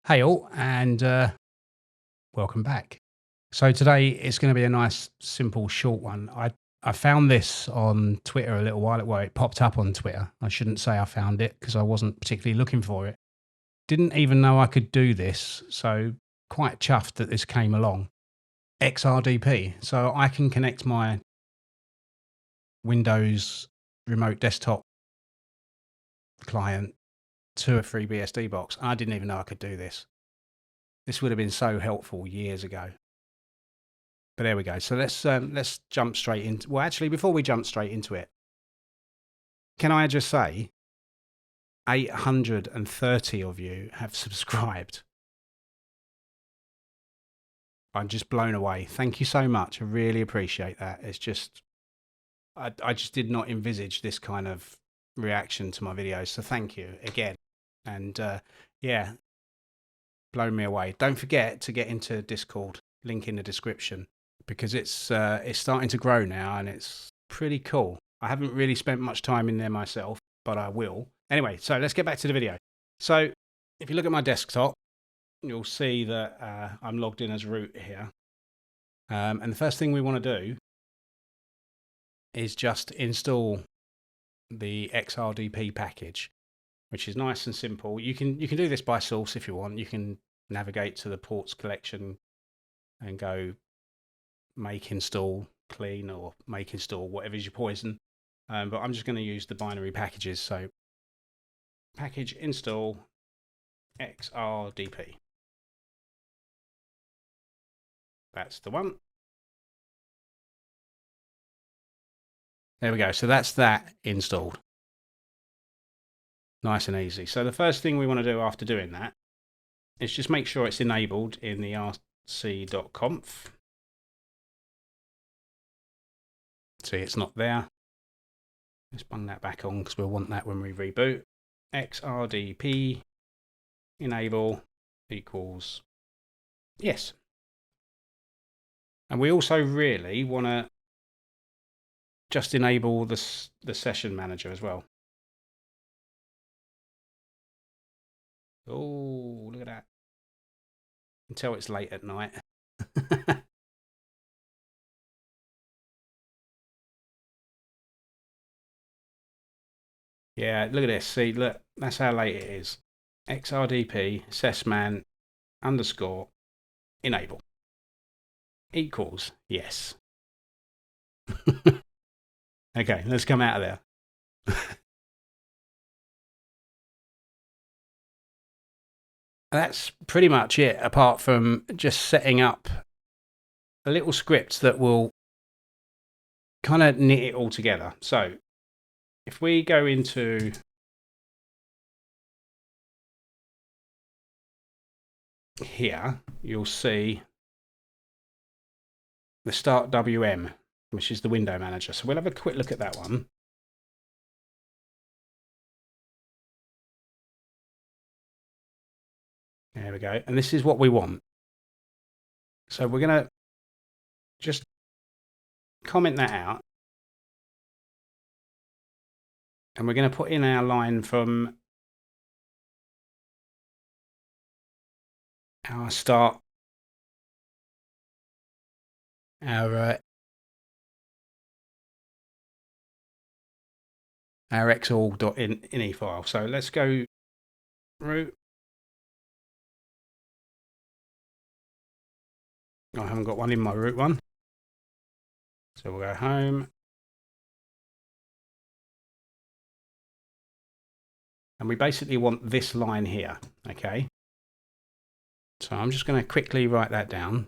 Hey all, and welcome back. So today it's going to be a nice, simple, short one. I found this on Twitter a little while ago. Well, it popped up on Twitter. I shouldn't say I found it because I wasn't particularly looking for it. Didn't even know I could do this, so quite chuffed that this came along. XRDP, so I can connect my Windows remote desktop client to a FreeBSD box. I didn't even know I could do this. This would have been so helpful years ago. But there we go. So let's jump straight into. Well, actually, before we jump straight into it, can I just say, 830 of you have subscribed. I'm just blown away. Thank you so much. I really appreciate that. It's just, I just did not envisage this kind of reaction to my videos. So thank you again. And yeah, blown me away. Don't forget to get into Discord. Link in the description, because it's starting to grow now and it's pretty cool. I haven't really spent much time in there myself, but I will. Anyway, so let's get back to the video. So if you look at my desktop, you'll see that I'm logged in as root here. And the first thing we want to do is just install the XRDP package, which is nice and simple. You can do this by source if you want. You can navigate to the ports collection and go make install clean or make install, whatever's your poison. But I'm just going to use the binary packages. So package install XRDP. That's the one. There we go. So that's that installed. Nice and easy. So the first thing we want to do after doing that is just make sure it's enabled in the rc.conf. See, it's not there. Let's bung that back on because we'll want that when we reboot. XRDP enable equals yes. And we also really want to just enable the session manager as well. Oh, look at that. Until it's late at night. Yeah, look at this. See, look, that's how late it is. XRDP sesman underscore enable equals yes. Okay, let's come out of there. That's pretty much it, apart from just setting up a little script that will kind of knit it all together. So if we go into here, you'll see the start WM, which is the window manager. So we'll have a quick look at that one. There we go. And this is what we want. So we're going to just comment that out. And we're going to put in our line from our start, our xall.ini file. So let's go root. I haven't got one in my root one. So we'll go home. And we basically want this line here, okay? So I'm just going to quickly write that down.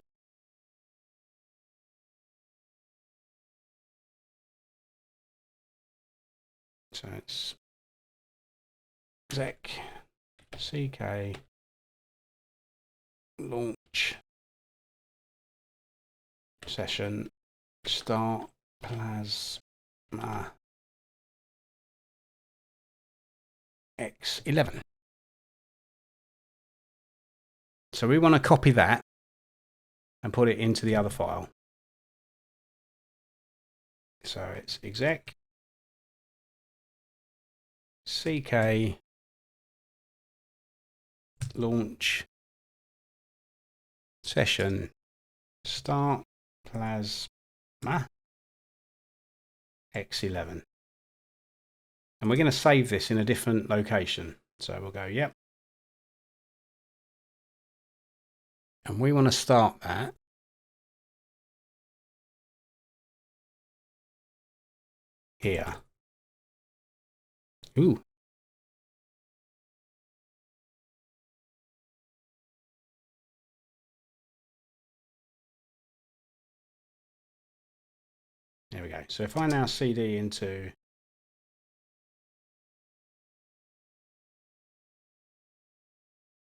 So it's exec ck launch session start plasma x11. So we want to copy that and put it into the other file. So it's exec ck launch session start plasma X11. And we're going to save this in a different location. So we'll go, yep. And we want to start that here. Ooh. There we go. So if I now CD into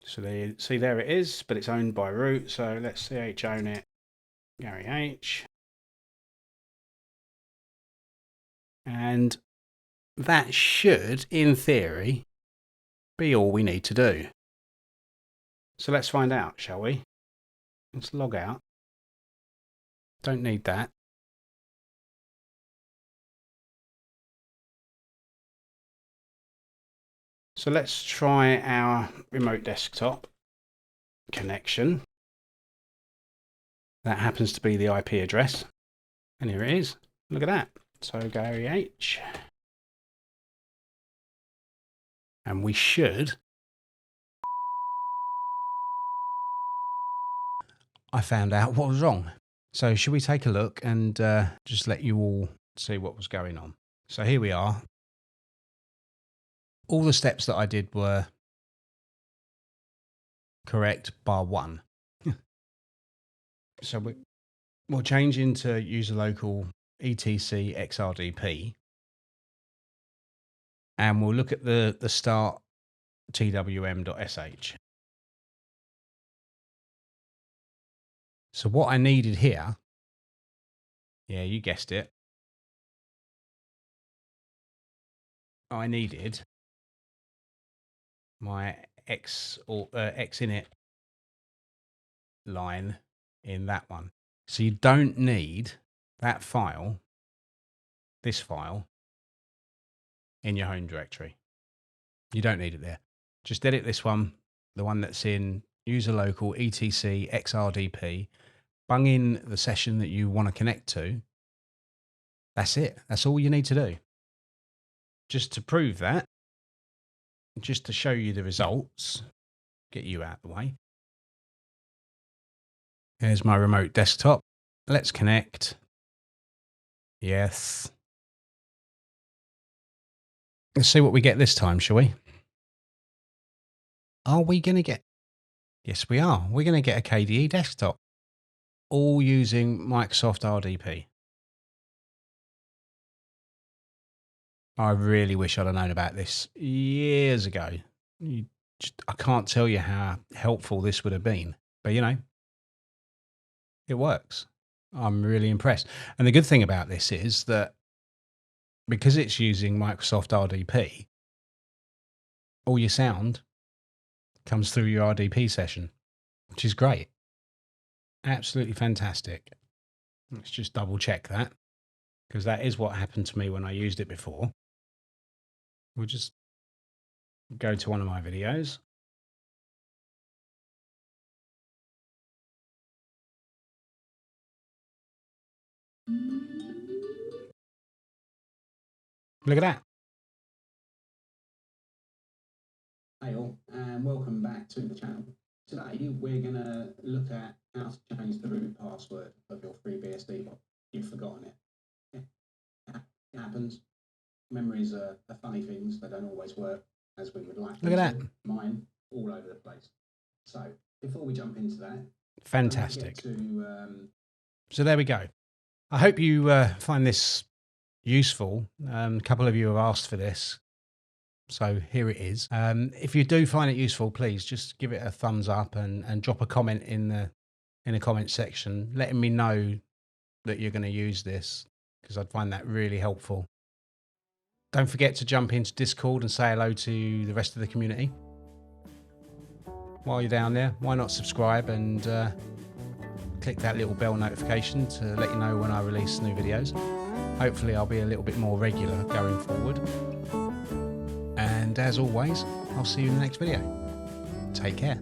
so there, see there it is, but it's owned by root. So let's ch own it, GaryH. And that should, in theory, be all we need to do. So let's find out, shall we? Let's log out. Don't need that. So let's try our remote desktop connection. That happens to be the IP address. And here it is. Look at that. So GaryH. And we should. I found out what was wrong. So should we take a look and just let you all see what was going on? So here we are. All the steps that I did were correct bar one. So we'll change into user local etc xrdp. And we'll look at the start twm.sh. So what I needed here, yeah, you guessed it. I needed my X or X init line in that one. So you don't need that file, this file, in your home directory. You don't need it there. Just edit this one, the one that's in user local etc xrdp, bung in the session that you want to connect to. That's it. That's all you need to do. Just to prove that, just to show you the results, get you out of the way. Here's my remote desktop. Let's connect. Yes. Let's see what we get this time, shall we? Are we going to get... Yes, we are. We're going to get a KDE desktop. All using Microsoft RDP. I really wish I'd have known about this years ago. I can't tell you how helpful this would have been. But, you know, it works. I'm really impressed. And the good thing about this is that because it's using Microsoft RDP, all your sound comes through your RDP session, which is great. Absolutely fantastic. Let's just double check that, because that is what happened to me when I used it before. We'll just go to one of my videos. Look at that. Hey all, and welcome back to the channel. Today we're going to look at how to change the root password of your FreeBSD box. You've forgotten it. Yeah. It happens. Memories are funny things. They don't always work as we would like. Look at that. Mine all over the place. So before we jump into that, fantastic. So there we go. I hope you find this useful. A couple of you have asked for this, so here it is. If you do find it useful, please just give it a thumbs up and drop a comment in the comment section, letting me know that you're going to use this, because I'd find that really helpful. Don't forget to jump into Discord and say hello to the rest of the community. While you're down there, why not subscribe and click that little bell notification to let you know when I release new videos. Hopefully I'll be a little bit more regular going forward. And as always, I'll see you in the next video. Take care.